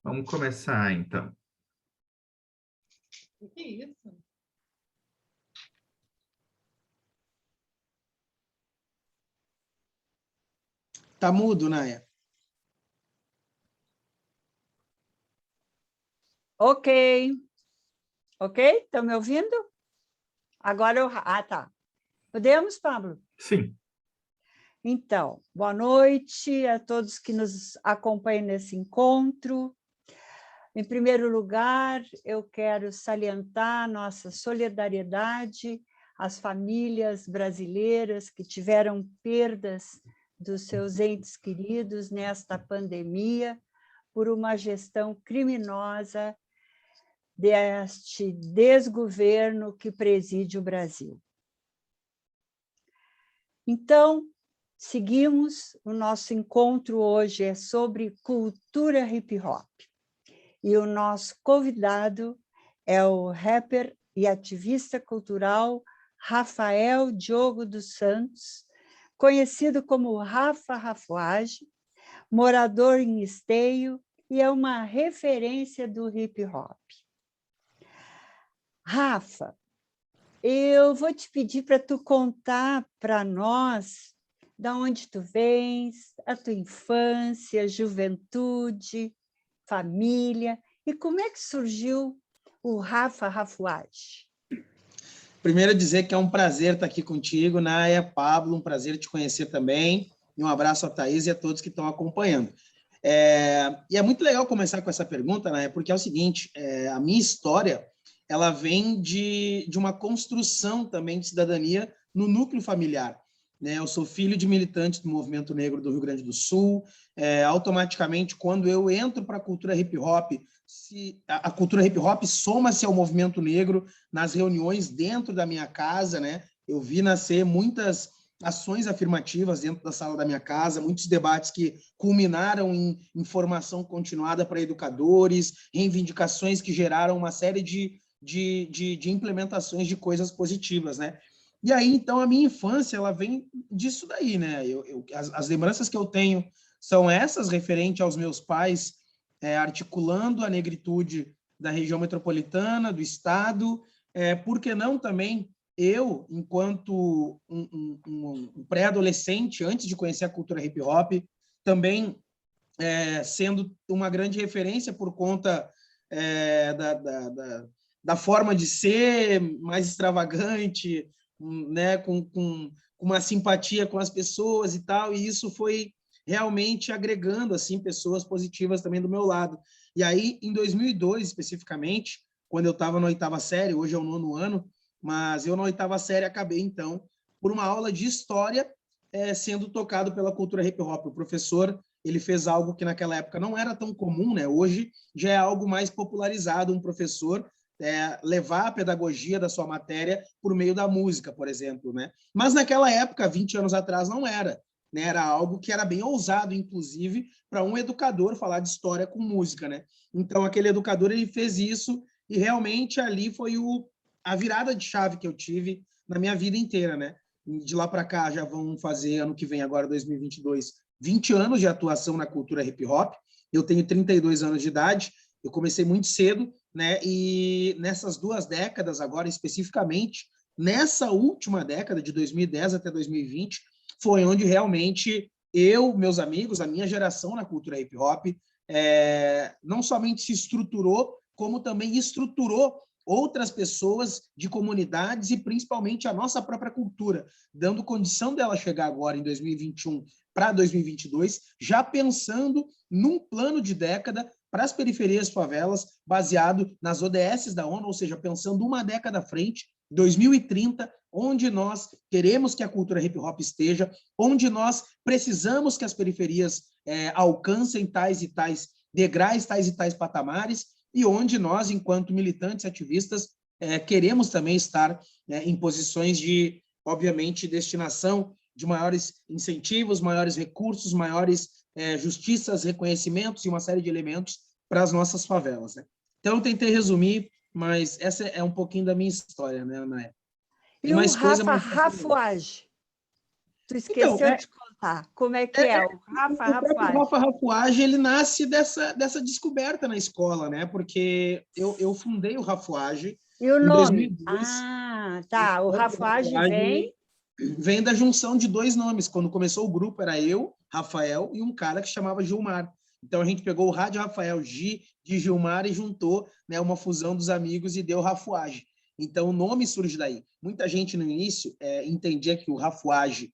Vamos começar, então. O que é isso? Tá mudo, Naya. Ok. Ok? Estão me ouvindo? Agora eu... Ah, tá. Podemos, Pablo? Sim. Então, boa noite a todos que nos acompanham nesse encontro. Em primeiro lugar, eu quero salientar nossa solidariedade às famílias brasileiras que tiveram perdas dos seus entes queridos nesta pandemia por uma gestão criminosa deste desgoverno que preside o Brasil. Então, seguimos, o nosso encontro hoje é sobre cultura hip-hop. E o nosso convidado é o rapper e ativista cultural Rafael Diogo dos Santos, conhecido como Rafa Rafuage, morador em Esteio e é uma referência do hip-hop. Rafa, eu vou te pedir para tu contar para nós de onde tu vens, a tua infância, juventude, família, e como é que surgiu o Rafa Rafuage? Primeiro dizer que é um prazer estar aqui contigo, Naya, Pablo, um prazer te conhecer também, e um abraço a Thaís e a todos que estão acompanhando. E é muito legal começar com essa pergunta, Naya, porque é o seguinte, a minha história, ela vem de uma construção também de cidadania no núcleo familiar. Né? Eu sou filho de militantes do movimento negro do Rio Grande do Sul, automaticamente, quando eu entro para a cultura hip-hop, a cultura hip-hop soma-se ao movimento negro nas reuniões dentro da minha casa, né? Eu vi nascer muitas ações afirmativas dentro da sala da minha casa, muitos debates que culminaram em formação continuada para educadores, reivindicações que geraram uma série de implementações de coisas positivas, né? E aí, então, a minha infância, ela vem disso daí, né? As lembranças que eu tenho são essas, referente aos meus pais, articulando a negritude da região metropolitana, do estado, por que não também eu, enquanto um pré-adolescente, antes de conhecer a cultura hip-hop, também sendo uma grande referência por conta da forma de ser mais extravagante, né, com uma simpatia com as pessoas e tal, e isso foi realmente agregando assim pessoas positivas também do meu lado. E aí, em 2002, especificamente, quando eu estava na 8ª série, hoje é o 9º ano, mas eu na 8ª série acabei, então, por uma aula de história, sendo tocado pela cultura hip-hop. O professor, ele fez algo que naquela época não era tão comum, né? Hoje já é algo mais popularizado, um professor levar a pedagogia da sua matéria por meio da música, por exemplo, né? Mas naquela época, 20 anos atrás, não era. Né? Era algo que era bem ousado, inclusive, para um educador falar de história com música, né? Então, aquele educador, ele fez isso e realmente ali foi a virada de chave que eu tive na minha vida inteira, né? De lá para cá, já vão fazer, ano que vem, agora 2022, 20 anos de atuação na cultura hip-hop. Eu tenho 32 anos de idade, eu comecei muito cedo, né? E nessas 2 décadas, agora especificamente, nessa última década, de 2010 até 2020, foi onde realmente eu, meus amigos, a minha geração na cultura hip-hop, não somente se estruturou, como também estruturou outras pessoas de comunidades e principalmente a nossa própria cultura, dando condição dela chegar agora em 2021 para 2022, já pensando num plano de década para as periferias favelas, baseado nas ODS da ONU, ou seja, pensando uma década à frente, 2030, onde nós queremos que a cultura hip-hop esteja, onde nós precisamos que as periferias alcancem tais e tais degraus, tais e tais patamares, e onde nós, enquanto militantes ativistas, queremos também estar em posições de, obviamente, destinação de maiores incentivos, maiores recursos, maiores justiças, reconhecimentos e uma série de elementos para as nossas favelas. Né? Então, eu tentei resumir, mas essa é um pouquinho da minha história, né, Ana? E o Rafa Rafuage? Tu esqueceu de contar. Rafa, como é que é? O Rafa O próprio Rafuage. Rafa Rafuage, ele nasce dessa descoberta na escola, né? Porque eu fundei o Rafuage E o em nome? 2002. Ah, O tá. O próprio Rafuage Rafuage vem. vem da junção de dois nomes. Quando começou o grupo, era eu, Rafael, e um cara que chamava Gilmar. Então a gente pegou o Rádio Rafael Gi de Gilmar e juntou, né, uma fusão dos amigos e deu Rafuage. Então o nome surge daí. Muita gente no início entendia que o Rafuage,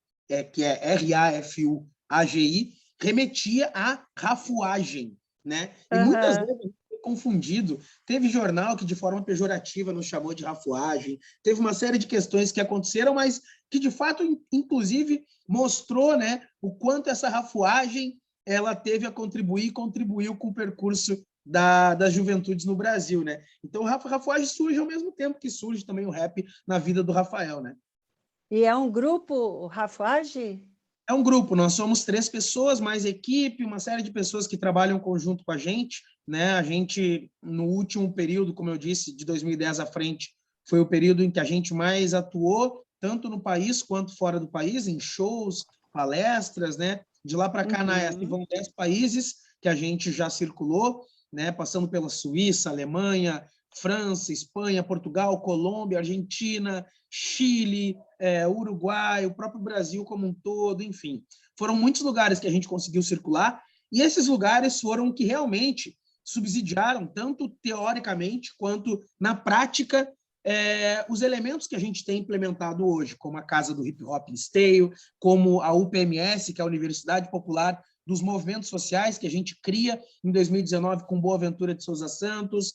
que é Rafuagi, remetia a rafuagem, né? E muitas Aham. vezes foi confundido. Teve jornal que de forma pejorativa nos chamou de rafuagem. Teve uma série de questões que aconteceram, mas que de fato, inclusive, mostrou, né, o quanto essa rafuagem ela teve a contribuir e contribuiu com o percurso das juventudes no Brasil, né? Então, o Rafuage surge ao mesmo tempo que surge também o rap na vida do Rafael, né? E é um grupo, o Rafuage? É um grupo, nós somos 3 pessoas, mais equipe, uma série de pessoas que trabalham conjunto com a gente, né? A gente, no último período, como eu disse, de 2010 à frente, foi o período em que a gente mais atuou, tanto no país quanto fora do país, em shows, palestras, né? De lá para cá, Uhum. vão 10 países que a gente já circulou, né? Passando pela Suíça, Alemanha, França, Espanha, Portugal, Colômbia, Argentina, Chile, Uruguai, o próprio Brasil como um todo, enfim. Foram muitos lugares que a gente conseguiu circular, e esses lugares foram que realmente subsidiaram, tanto teoricamente quanto na prática, os elementos que a gente tem implementado hoje, como a Casa do Hip Hop em Esteio, como a UPMS, que é a Universidade Popular dos Movimentos Sociais, que a gente cria em 2019 com Boaventura de Souza Santos,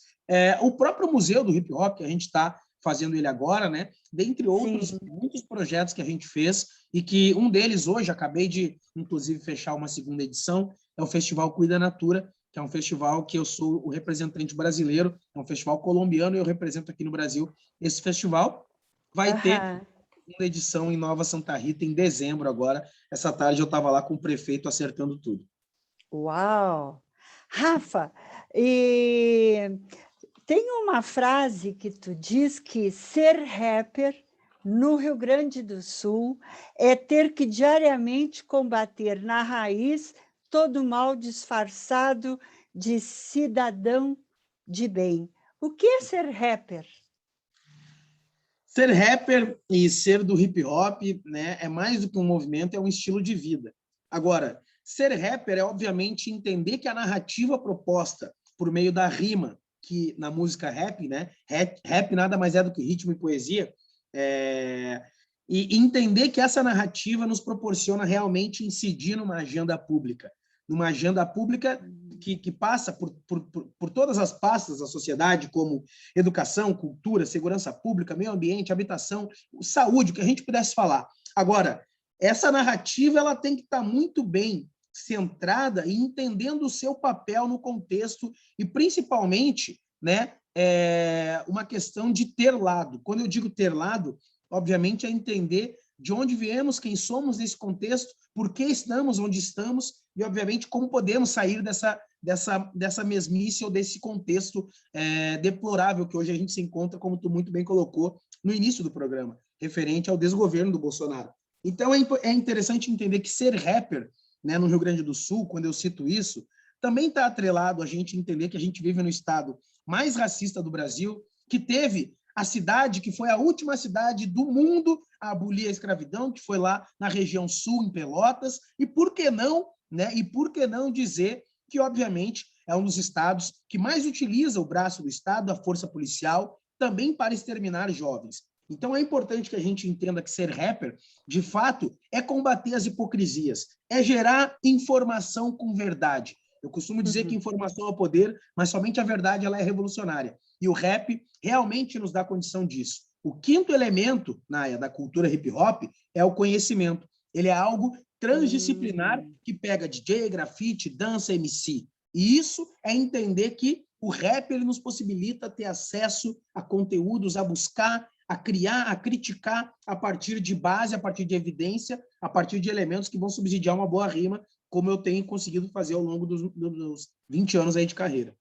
o próprio Museu do Hip Hop, que a gente está fazendo ele agora, né? Dentre outros Sim. muitos projetos que a gente fez, e que um deles hoje, acabei de, inclusive, fechar uma segunda edição, é o Festival Cuida Natura, que é um festival que eu sou o representante brasileiro, é um festival colombiano e eu represento aqui no Brasil. Esse festival vai ter Aham. uma edição em Nova Santa Rita em dezembro agora. Essa tarde eu estava lá com o prefeito acertando tudo. Uau! Rafa, e tem uma frase que tu diz que ser rapper no Rio Grande do Sul é ter que diariamente combater na raiz todo mal disfarçado de cidadão de bem. O que é ser rapper? Ser rapper e ser do hip hop, né, é mais do que um movimento, é um estilo de vida. Agora, ser rapper é, obviamente, entender que a narrativa proposta por meio da rima, que na música rap, né, rap nada mais é do que ritmo e poesia, e entender que essa narrativa nos proporciona realmente incidir numa agenda pública que passa por todas as pastas da sociedade, como educação, cultura, segurança pública, meio ambiente, habitação, saúde, o que a gente pudesse falar. Agora, essa narrativa ela tem que estar muito bem centrada e entendendo o seu papel no contexto e, principalmente, né, uma questão de ter lado. Quando eu digo ter lado, obviamente, é entender de onde viemos, quem somos nesse contexto, por que estamos onde estamos e, obviamente, como podemos sair dessa mesmice ou desse contexto deplorável que hoje a gente se encontra, como tu muito bem colocou no início do programa, referente ao desgoverno do Bolsonaro. Então, é interessante entender que ser rapper, né, no Rio Grande do Sul, quando eu cito isso, também está atrelado a gente entender que a gente vive no estado mais racista do Brasil, que teve a cidade que foi a última cidade do mundo a abolir a escravidão, que foi lá na região sul, em Pelotas, e por que não, né? E por que não dizer que, obviamente, é um dos estados que mais utiliza o braço do Estado, a força policial, também para exterminar jovens. Então, é importante que a gente entenda que ser rapper, de fato, é combater as hipocrisias, é gerar informação com verdade. Eu costumo dizer que informação é poder, mas somente a verdade ela é revolucionária. E o rap realmente nos dá condição disso. O quinto elemento da cultura hip hop é o conhecimento. Ele é algo transdisciplinar que pega DJ, grafite, dança, MC. E isso é entender que o rap ele nos possibilita ter acesso a conteúdos, a buscar, a criar, a criticar a partir de base, a partir de evidência, a partir de elementos que vão subsidiar uma boa rima, como eu tenho conseguido fazer ao longo dos 20 anos aí de carreira.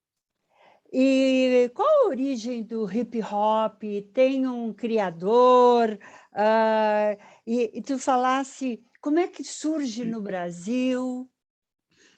E qual a origem do hip hop? Tem um criador? E tu falasse como é que surge no Brasil?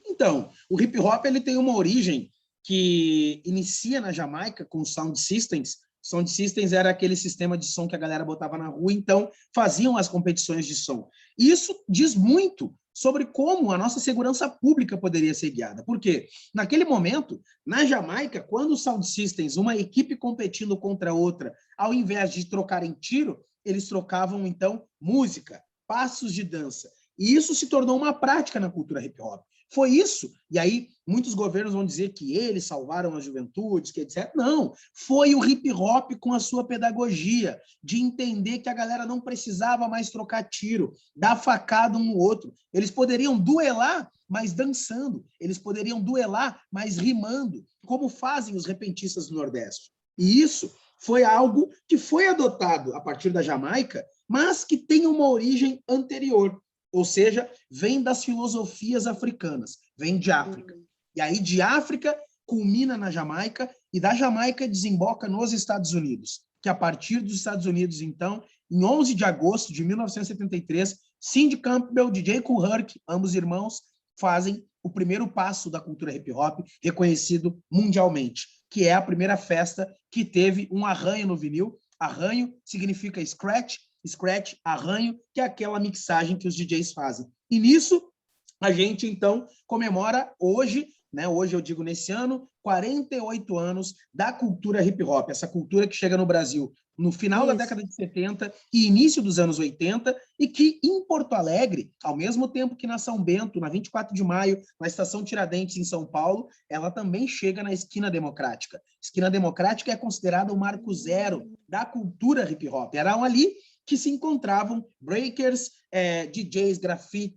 Então, o hip hop ele tem uma origem que inicia na Jamaica com sound systems. Sound systems era aquele sistema de som que a galera botava na rua, então faziam as competições de som. E isso diz muito sobre como a nossa segurança pública poderia ser guiada. Por quê? Naquele momento, na Jamaica, quando o sound systems, uma equipe competindo contra outra, ao invés de trocarem tiro, eles trocavam, então, música, passos de dança. E isso se tornou uma prática na cultura hip hop. Foi isso. E aí, muitos governos vão dizer que eles salvaram as juventudes, que etc. Não, foi o hip hop com a sua pedagogia, de entender que a galera não precisava mais trocar tiro, dar facada um no outro. Eles poderiam duelar, mas dançando. Eles poderiam duelar, mas rimando, como fazem os repentistas do Nordeste. E isso foi algo que foi adotado a partir da Jamaica, mas que tem uma origem anterior. Ou seja, vem das filosofias africanas, vem de África. E aí, de África, culmina na Jamaica, e da Jamaica desemboca nos Estados Unidos, que a partir dos Estados Unidos, então, em 11 de agosto de 1973, Cindy Campbell, DJ Kool Herc, ambos irmãos, fazem o primeiro passo da cultura hip-hop, reconhecido mundialmente, que é a primeira festa que teve um arranho no vinil. Arranho significa scratch, arranho, que é aquela mixagem que os DJs fazem. E nisso, a gente, então, comemora hoje, né? Hoje eu digo nesse ano, 48 anos da cultura hip-hop, essa cultura que chega no Brasil no final da década de 70 e início dos anos 80, e que em Porto Alegre, ao mesmo tempo que na São Bento, na 24 de maio, na Estação Tiradentes, em São Paulo, ela também chega na Esquina Democrática. Esquina Democrática é considerada o marco zero da cultura hip-hop. Eram ali que se encontravam breakers, DJs,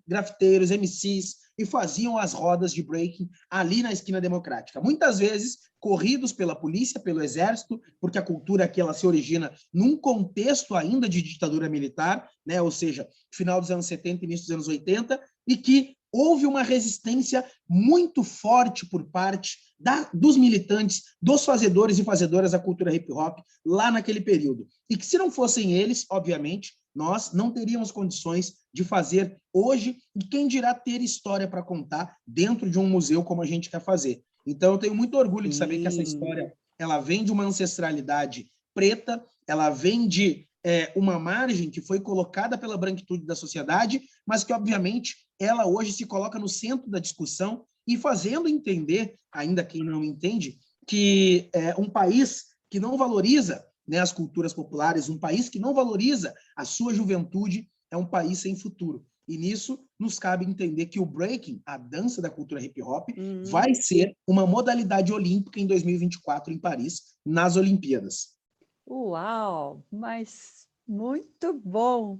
grafiteiros, MCs, e faziam as rodas de breaking ali na Esquina Democrática. Muitas vezes corridos pela polícia, pelo exército, porque a cultura aqui ela se origina num contexto ainda de ditadura militar, né? Ou seja, final dos anos 70 início dos anos 80, e que houve uma resistência muito forte por parte dos militantes, dos fazedores e fazedoras da cultura hip-hop lá naquele período. E que se não fossem eles, obviamente, nós não teríamos condições de fazer hoje, e quem dirá ter história para contar dentro de um museu como a gente quer fazer. Então, eu tenho muito orgulho de saber que essa história ela vem de uma ancestralidade preta, ela vem de uma margem que foi colocada pela branquitude da sociedade, mas que, obviamente, ela hoje se coloca no centro da discussão e fazendo entender, ainda quem não entende, que um país que não valoriza, né, as culturas populares, um país que não valoriza a sua juventude, é um país sem futuro. E nisso nos cabe entender que o breaking, a dança da cultura hip-hop, vai ser uma modalidade olímpica em 2024 em Paris, nas Olimpíadas. Uau, mas muito bom.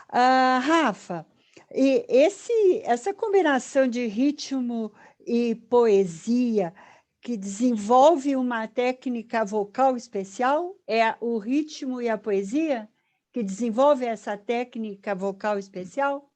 Rafa, e essa combinação de ritmo e poesia que desenvolve uma técnica vocal especial, é o ritmo e a poesia que desenvolve essa técnica vocal especial?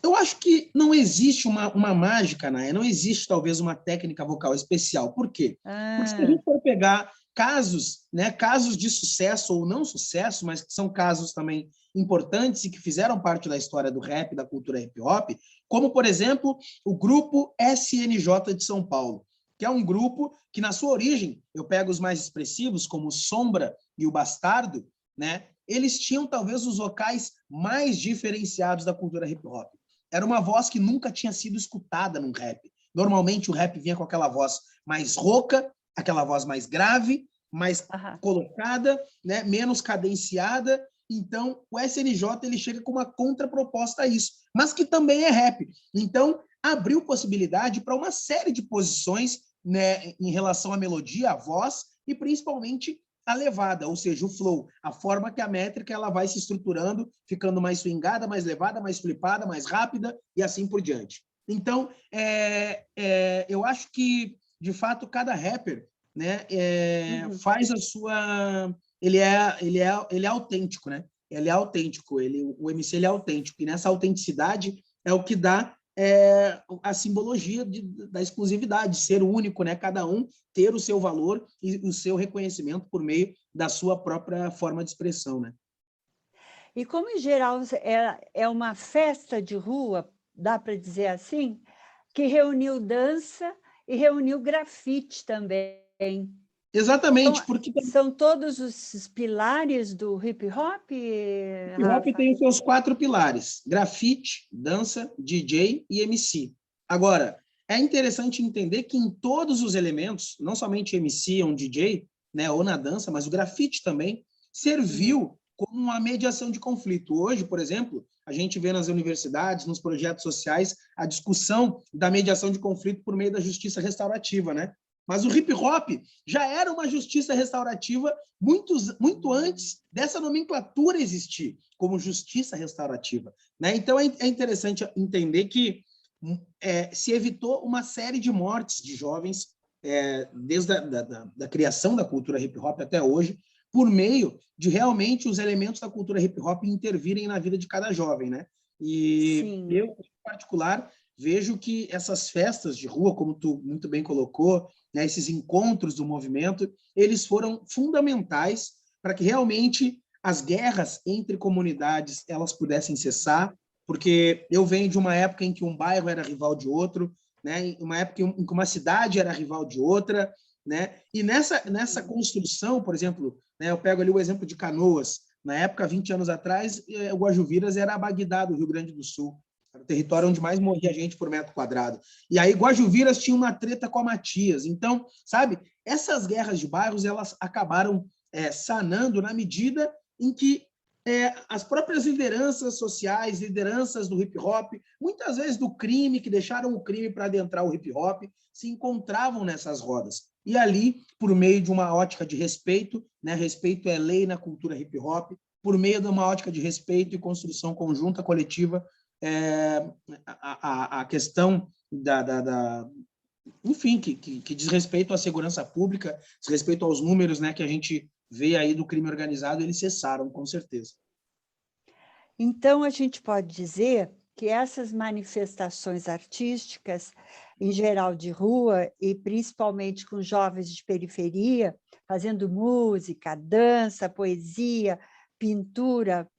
Eu acho que não existe uma mágica, né? Não existe, talvez, uma técnica vocal especial. Por quê? Porque se a gente for pegar casos, né, casos de sucesso ou não sucesso, mas que são casos também importantes e que fizeram parte da história do rap, da cultura hip-hop, como, por exemplo, o grupo SNJ de São Paulo, que é um grupo que, na sua origem, eu pego os mais expressivos, como o Sombra e o Bastardo, né? Eles tinham, talvez, os vocais mais diferenciados da cultura hip-hop. Era uma voz que nunca tinha sido escutada num rap. Normalmente, o rap vinha com aquela voz mais rouca, aquela voz mais grave, mais colocada, né? Menos cadenciada. Então, o SNJ ele chega com uma contraproposta a isso, mas que também é rap. Então, abriu possibilidade para uma série de posições, né, em relação à melodia, à voz e principalmente a levada, ou seja, o flow, a forma que a métrica ela vai se estruturando, ficando mais swingada, mais levada, mais flipada, mais rápida e assim por diante. Então, eu acho que, de fato, cada rapper, né, faz a sua... Ele é autêntico, né? Ele é autêntico, o MC ele é autêntico, e nessa autenticidade é o que dá a simbologia da exclusividade, ser único, né? Cada um ter o seu valor e o seu reconhecimento por meio da sua própria forma de expressão, né? E como, em geral, é uma festa de rua, dá para dizer assim, que reuniu dança e reuniu grafite também. Exatamente, Então, porque são todos os pilares do hip-hop, hip hop Rafa? tem os seus 4 pilares: grafite, dança, DJ e MC. Agora, é interessante entender que em todos os elementos, não somente MC ou um DJ, né, ou na dança, mas o grafite também serviu como uma mediação de conflito. Hoje, por exemplo, a gente vê nas universidades, nos projetos sociais, a discussão da mediação de conflito por meio da justiça restaurativa, né? Mas o hip hop já era uma justiça restaurativa muito antes dessa nomenclatura existir como justiça restaurativa, né? Então é interessante entender que se evitou uma série de mortes de jovens desde da criação da cultura hip hop até hoje, por meio de realmente os elementos da cultura hip hop intervirem na vida de cada jovem, né? E Sim. eu, em particular, vejo que essas festas de rua, como tu muito bem colocou, né, esses encontros do movimento, eles foram fundamentais para que realmente as guerras entre comunidades elas pudessem cessar, porque eu venho de uma época em que um bairro era rival de outro, né, uma época em que uma cidade era rival de outra, né, e nessa construção, por exemplo, né, eu pego ali o exemplo de Canoas, na época, 20 anos atrás, o Guajuviras era a Bagdá do Rio Grande do Sul, era o território onde mais morria gente por metro quadrado. E aí Guajuviras tinha uma treta com a Matias. Então, sabe, essas guerras de bairros, elas acabaram sanando na medida em que as próprias lideranças sociais, lideranças do hip hop, muitas vezes do crime, que deixaram o crime para adentrar o hip hop, se encontravam nessas rodas. E ali, por meio de uma ótica de respeito, né, respeito é lei na cultura hip hop, por meio de uma ótica de respeito e construção conjunta, coletiva, a questão enfim, que diz respeito à segurança pública, diz respeito aos números, né, que a gente vê aí do crime organizado, eles cessaram, com certeza. Então, a gente pode dizer que essas manifestações artísticas, em geral de rua, e principalmente com jovens de periferia, fazendo música, dança, poesia, pintura,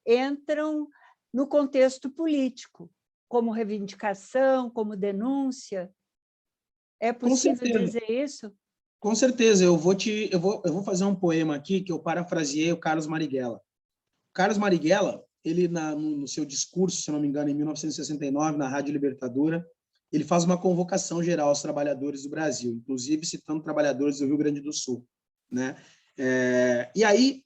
entram no contexto político, como reivindicação, como denúncia. É possível dizer isso? Com certeza. Eu vou fazer um poema aqui que eu parafraseei o Carlos Marighella. Carlos Marighella, ele no seu discurso, se não me engano, em 1969, na Rádio Libertadora, ele faz uma convocação geral aos trabalhadores do Brasil, inclusive citando trabalhadores do Rio Grande do Sul, né? E aí,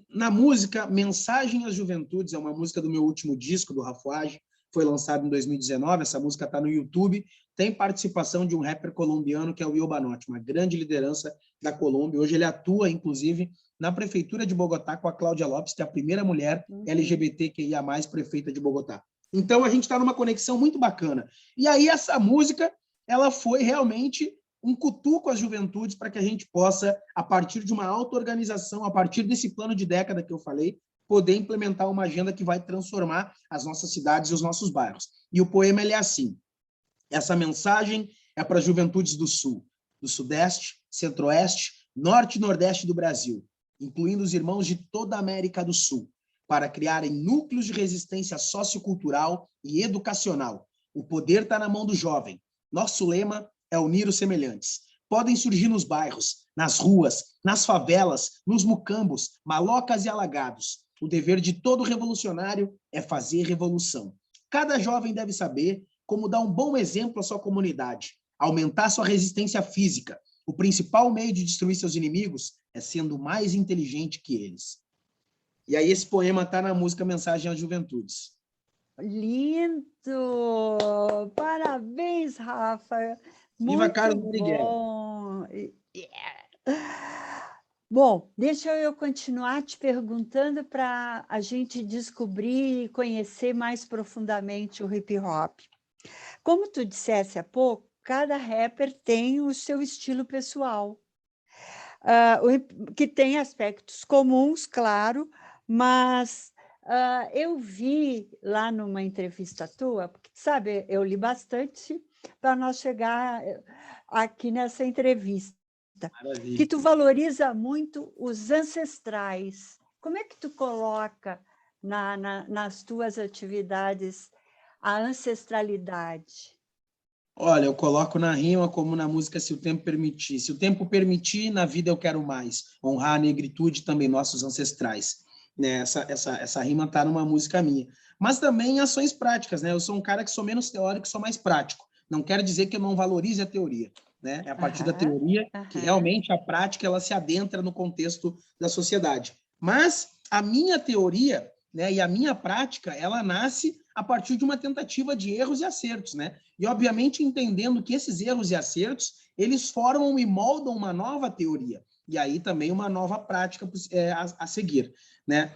na música Mensagem às Juventudes, é uma música do meu último disco, do Rafuage, foi lançado em 2019, essa música está no YouTube, tem participação de um rapper colombiano que é o Will Banotti, uma grande liderança da Colômbia. Hoje ele atua, inclusive, na prefeitura de Bogotá com a Cláudia Lopes, que é a primeira mulher LGBTQIA+, prefeita de Bogotá. Então, a gente está numa conexão muito bacana. E aí, essa música, ela foi realmente um cutuco às juventudes para que a gente possa, a partir de uma auto-organização, a partir desse plano de década que eu falei, poder implementar uma agenda que vai transformar as nossas cidades e os nossos bairros. E o poema ele é assim: essa mensagem é para as juventudes do Sul, do Sudeste, Centro-Oeste, Norte e Nordeste do Brasil, incluindo os irmãos de toda a América do Sul, para criarem núcleos de resistência sociocultural e educacional. O poder está na mão do jovem. Nosso lema é unir os semelhantes. Podem surgir nos bairros, nas ruas, nas favelas, nos mucambos, malocas e alagados. O dever de todo revolucionário é fazer revolução. Cada jovem deve saber como dar um bom exemplo à sua comunidade, aumentar sua resistência física. O principal meio de destruir seus inimigos é sendo mais inteligente que eles. E aí esse poema está na música Mensagem às Juventudes. Lindo! Parabéns, Rafa! Viva Carlos bom! Bom, deixa eu continuar te perguntando para a gente descobrir e conhecer mais profundamente o hip hop. Como tu dissesse há pouco, cada rapper tem o seu estilo pessoal, que tem aspectos comuns, claro, mas eu vi lá numa entrevista tua, porque, sabe, eu li bastante para nós chegar aqui nessa entrevista, Maravilha. que tu valoriza muito os ancestrais. como é que tu coloca nas tuas atividades a ancestralidade? Olha, eu coloco na rima como na música Se o Tempo Permitir. Se o tempo permitir, na vida eu quero mais. Honrar a negritude também, nossos ancestrais. Né? Essa rima está numa música minha. Mas também em ações práticas, né? Eu sou um cara que sou menos teórico, sou mais prático. Não quer dizer que eu não valorize a teoria, né? É a partir da teoria que realmente a prática ela se adentra no contexto da sociedade. Mas a minha teoria, né, e a minha prática, ela nasce a partir de uma tentativa de erros e acertos, né? E, obviamente, entendendo que esses erros e acertos, eles formam e moldam uma nova teoria. E aí também uma nova prática a seguir, né?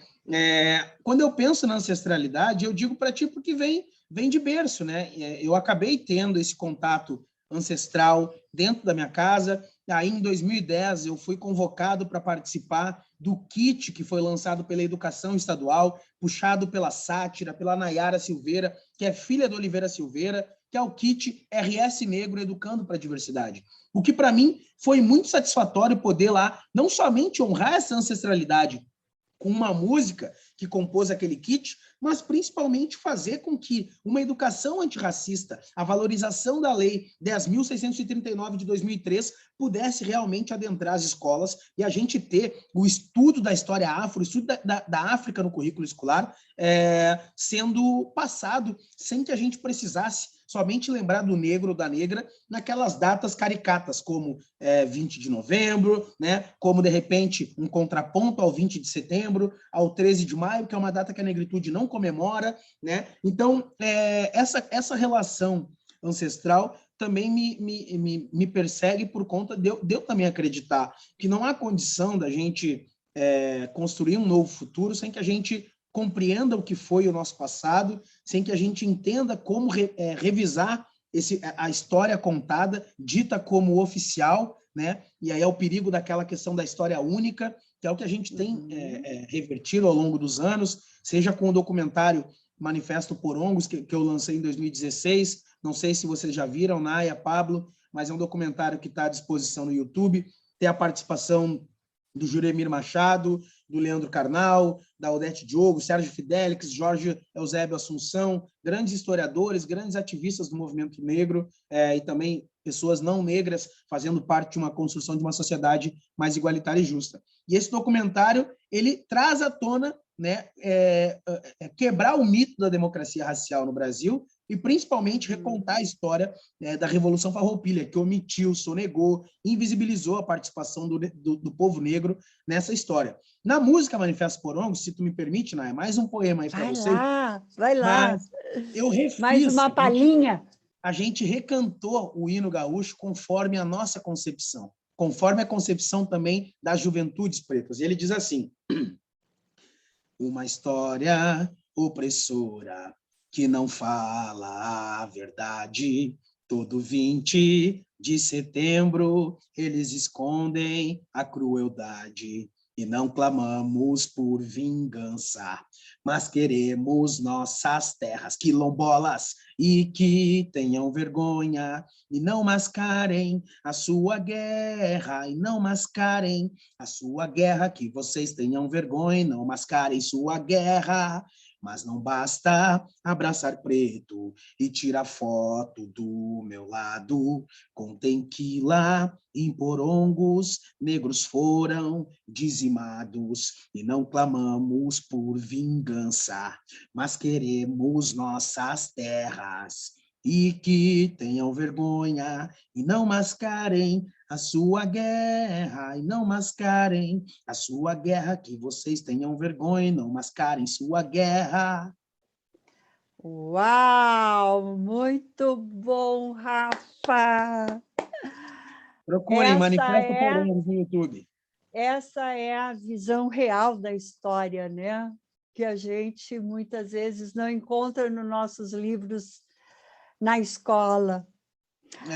Quando eu penso na ancestralidade, eu digo para ti porque vem de berço, né? Eu acabei tendo esse contato ancestral dentro da minha casa. Aí, em 2010, eu fui convocado para participar do kit que foi lançado pela Educação Estadual, puxado pela Sátira, pela Nayara Silveira, que é filha do Oliveira Silveira, que é o kit RS Negro Educando para a Diversidade. O que, para mim, foi muito satisfatório poder lá não somente honrar essa ancestralidade com uma música que compôs aquele kit, mas principalmente fazer com que uma educação antirracista, a valorização da Lei 10.639 de 2003, pudesse realmente adentrar as escolas e a gente ter o estudo da história afro, o estudo da África no currículo escolar, sendo passado sem que a gente precisasse somente lembrar do negro ou da negra naquelas datas caricatas, como 20 de novembro, né? Como, de repente, um contraponto ao 20 de setembro, ao 13 de maio, que é uma data que a negritude não comemora, né? Então, essa relação ancestral também me persegue por conta de eu também acreditar que não há condição da gente construir um novo futuro sem que a gente compreenda o que foi o nosso passado, sem que a gente entenda como revisar a história contada, dita como oficial, né? E aí é o perigo daquela questão da história única, que é o que a gente tem revertido ao longo dos anos, seja com o documentário Manifesto Porongos, que eu lancei em 2016, não sei se vocês já viram, Naya, Pablo, mas é um documentário que está à disposição no YouTube, tem a participação do Juremir Machado, do Leandro Carnal, da Odete Diogo, Sérgio Fidelix, Jorge Eusébio Assunção, grandes historiadores, grandes ativistas do movimento negro e também pessoas não negras fazendo parte de uma construção de uma sociedade mais igualitária e justa. E esse documentário, ele traz à tona, né, quebrar o mito da democracia racial no Brasil e, principalmente, recontar a história da Revolução Farroupilha, que omitiu, sonegou, invisibilizou a participação do povo negro nessa história. Na música Manifesto Porongos, se tu me permite, Naya, mais um poema aí para você. Vai lá. Mas eu refiz. Mais uma palhinha. A gente recantou o hino gaúcho conforme a nossa concepção, conforme a concepção também das juventudes pretas. E ele diz assim: uma história opressora que não fala a verdade. Todo 20 de setembro eles escondem a crueldade. E não clamamos por vingança, mas queremos nossas terras quilombolas e que tenham vergonha e não mascarem a sua guerra, e não mascarem a sua guerra, que vocês tenham vergonha e não mascarem sua guerra. Mas não basta abraçar preto e tirar foto do meu lado. Contem que lá em Porongos negros foram dizimados e não clamamos por vingança, mas queremos nossas terras e que tenham vergonha e não mascarem a sua guerra, e não mascarem a sua guerra, que vocês tenham vergonha e não mascarem sua guerra. Uau! Muito bom, Rafa! Procurem Manifesto Porongos no YouTube. Essa é a visão real da história, né? Que a gente muitas vezes não encontra nos nossos livros na escola.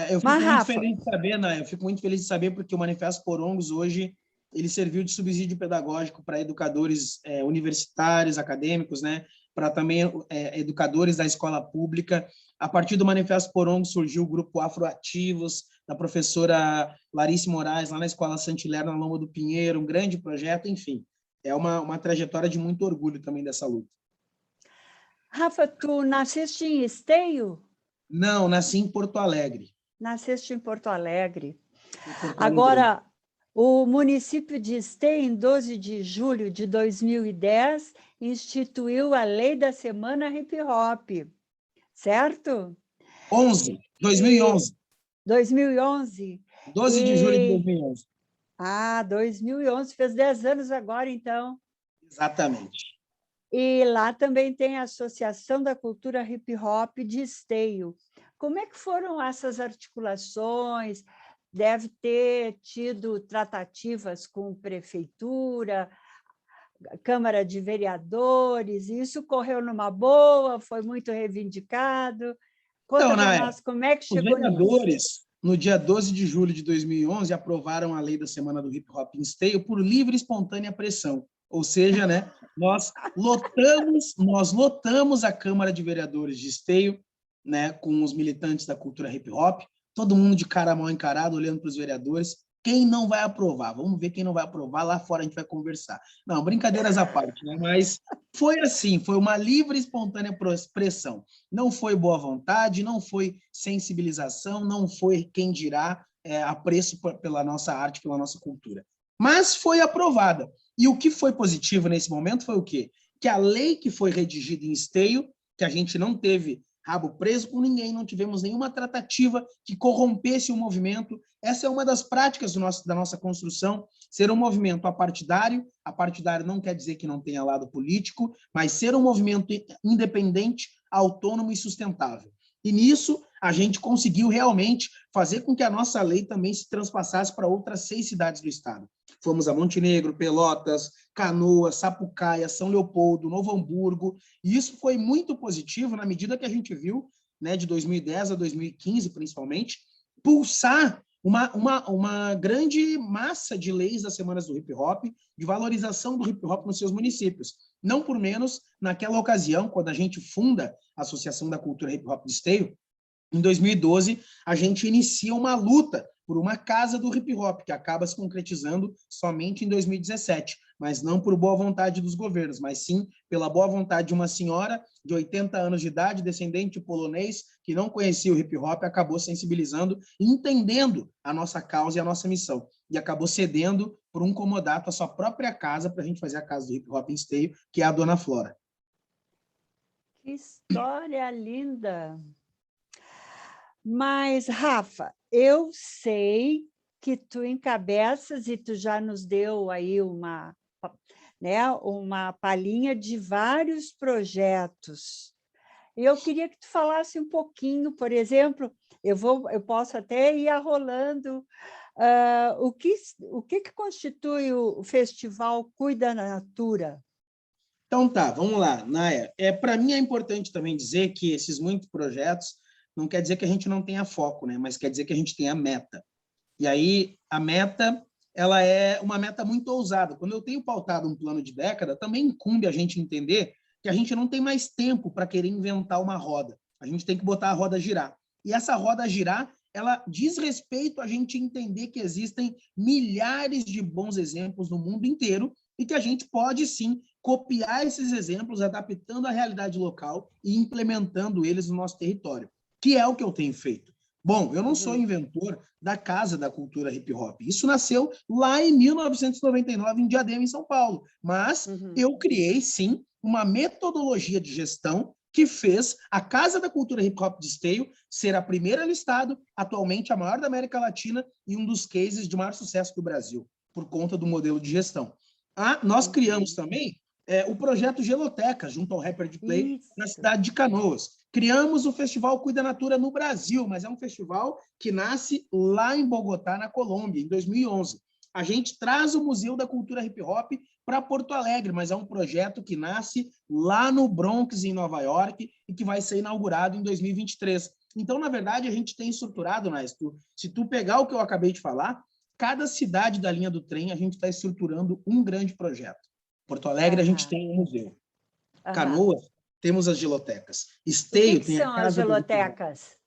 Eu fico muito feliz de saber, né? Eu fico muito feliz de saber porque o Manifesto Porongos hoje ele serviu de subsídio pedagógico para educadores universitários, acadêmicos, né? Para também educadores da escola pública. A partir do Manifesto Porongos surgiu o grupo Afroativos, da professora Larice Moraes, lá na Escola Santilher, na Loma do Pinheiro, um grande projeto, enfim. é uma trajetória de muito orgulho também dessa luta. Rafa, tu nasceste em Esteio? Não, nasci em Porto Alegre. Nasceste em Porto Alegre. Porto Alegre. Agora, o município de Esteio, em 12 de julho de 2010, instituiu a Lei da Semana Hip Hop, certo? 2011. 2011. 12 de julho de 2011. 2011, fez 10 anos agora, então. Exatamente. E lá também tem a Associação da Cultura Hip Hop de Esteio. Como é que foram essas articulações? Deve ter tido tratativas com prefeitura, Câmara de Vereadores, e isso correu numa boa, foi muito reivindicado. Conta Então, para Naya, nós como é que os chegou nisso. vereadores, no dia 12 de julho de 2011, aprovaram a lei da Semana do Hip Hop em Esteio por livre e espontânea pressão. Ou seja, né, nós lotamos a Câmara de Vereadores de Esteio, né, com os militantes da cultura hip hop, todo mundo de cara mal encarado, olhando para os vereadores. Quem não vai aprovar? Vamos ver quem não vai aprovar, lá fora a gente vai conversar. Não, brincadeiras à parte, né? Mas foi assim, foi uma livre e espontânea pressão. Não foi boa vontade, não foi sensibilização, não foi quem dirá apreço pela nossa arte, pela nossa cultura. Mas foi aprovada. E o que foi positivo nesse momento foi o quê? Que a lei que foi redigida em Esteio, que a gente não teve rabo preso com ninguém, não tivemos nenhuma tratativa que corrompesse o movimento. Essa é uma das práticas da nossa construção, ser um movimento apartidário. Apartidário não quer dizer que não tenha lado político, mas ser um movimento independente, autônomo e sustentável. E nisso, a gente conseguiu realmente fazer com que a nossa lei também se transpassasse para outras 6 cidades do estado. Fomos a Montenegro, Pelotas, Canoas, Sapucaia, São Leopoldo, Novo Hamburgo, e isso foi muito positivo na medida que a gente viu, né, de 2010 a 2015, principalmente, pulsar uma grande massa de leis das Semanas do Hip Hop, de valorização do hip hop nos seus municípios. Não por menos, naquela ocasião, quando a gente funda a Associação da Cultura Hip Hop de Esteio, em 2012, a gente inicia uma luta por uma casa do hip hop, que acaba se concretizando somente em 2017, mas não por boa vontade dos governos, mas sim pela boa vontade de uma senhora de 80 anos de idade, descendente polonês, que não conhecia o hip hop, acabou sensibilizando e entendendo a nossa causa e a nossa missão, e acabou cedendo por um comodato a sua própria casa para a gente fazer a casa do hip hop em Esteio, que é a Dona Flora. Que história linda! Mas, Rafa, eu sei que tu encabeças e tu já nos deu aí uma palhinha de vários projetos. Eu queria que tu falasse um pouquinho, por exemplo, eu posso até ir arrolando, o que constitui o Festival Cuida da Natura? Então tá, vamos lá, Naya. Para mim é importante também dizer que esses muitos projetos não quer dizer que a gente não tenha foco, né? Mas quer dizer que a gente tenha meta. E aí a meta, ela é uma meta muito ousada. Quando eu tenho pautado um plano de década, também incumbe a gente entender que a gente não tem mais tempo para querer inventar uma roda. A gente tem que botar a roda a girar. E essa roda a girar, ela diz respeito a gente entender que existem milhares de bons exemplos no mundo inteiro e que a gente pode, sim, copiar esses exemplos, adaptando à realidade local e implementando eles no nosso território, que é o que eu tenho feito. Bom, eu não sou inventor da Casa da Cultura Hip Hop. Isso nasceu lá em 1999, em Diadema, em São Paulo. Mas eu criei, sim, uma metodologia de gestão que fez a Casa da Cultura Hip Hop de Esteio ser a primeira no estado, atualmente a maior da América Latina e um dos cases de maior sucesso do Brasil, por conta do modelo de gestão. Nós criamos também o projeto Geloteca, junto ao Rapper de Play, na cidade de Canoas. Criamos o Festival Cuida Natura no Brasil, mas é um festival que nasce lá em Bogotá, na Colômbia, em 2011. A gente traz o Museu da Cultura Hip Hop para Porto Alegre, mas é um projeto que nasce lá no Bronx, em Nova York, e que vai ser inaugurado em 2023. Então, na verdade, a gente tem estruturado, Nais, se tu pegar o que eu acabei de falar, cada cidade da linha do trem, a gente está estruturando um grande projeto. Porto Alegre, a gente tem um museu. Canoas, temos as gelotecas. Esteio tem a Casa do... O que são as gelotecas?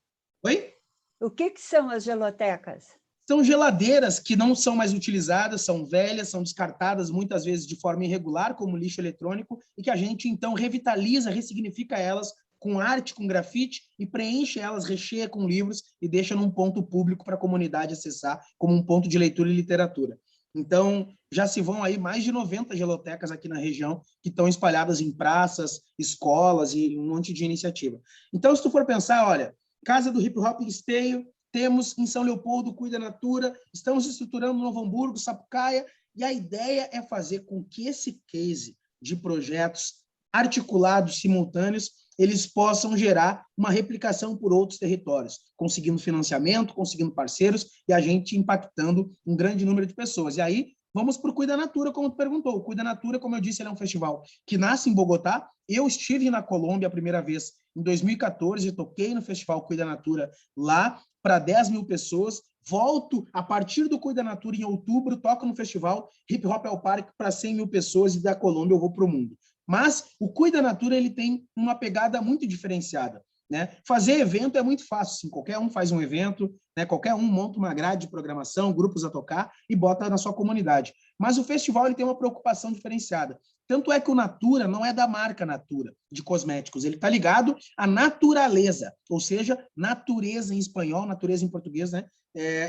Oi? O que são as gelotecas? São geladeiras que não são mais utilizadas, são velhas, são descartadas muitas vezes de forma irregular, como lixo eletrônico, e que a gente, então, revitaliza, ressignifica elas com arte, com grafite, e preenche elas, recheia com livros e deixa num ponto público para a comunidade acessar, como um ponto de leitura e literatura. Então, já se vão aí mais de 90 gelotecas aqui na região, que estão espalhadas em praças, escolas e um monte de iniciativa. Então, se tu for pensar, olha, Casa do Hip Hop em Esteio, temos em São Leopoldo, Cuida Natura, estamos estruturando no Novo Hamburgo, Sapucaia, e a ideia é fazer com que esse case de projetos articulados, simultâneos, eles possam gerar uma replicação por outros territórios, conseguindo financiamento, conseguindo parceiros, e a gente impactando um grande número de pessoas. E aí, vamos para o Cuida Natura, como tu perguntou. O Cuida Natura, como eu disse, ele é um festival que nasce em Bogotá. Eu estive na Colômbia a primeira vez em 2014, toquei no festival Cuida Natura lá, para 10 mil pessoas, volto a partir do Cuida Natura em outubro, toco no festival Hip Hop ao Parque para 100 mil pessoas e da Colômbia eu vou para o mundo. Mas o Cuida Natura ele tem uma pegada muito diferenciada. Né? Fazer evento é muito fácil, sim. Qualquer um faz um evento, né? Qualquer um monta uma grade de programação, grupos a tocar e bota na sua comunidade. Mas o festival ele tem uma preocupação diferenciada. Tanto é que o Natura não é da marca Natura, de cosméticos. Ele está ligado à naturaleza, ou seja, natureza em espanhol, natureza em português, né?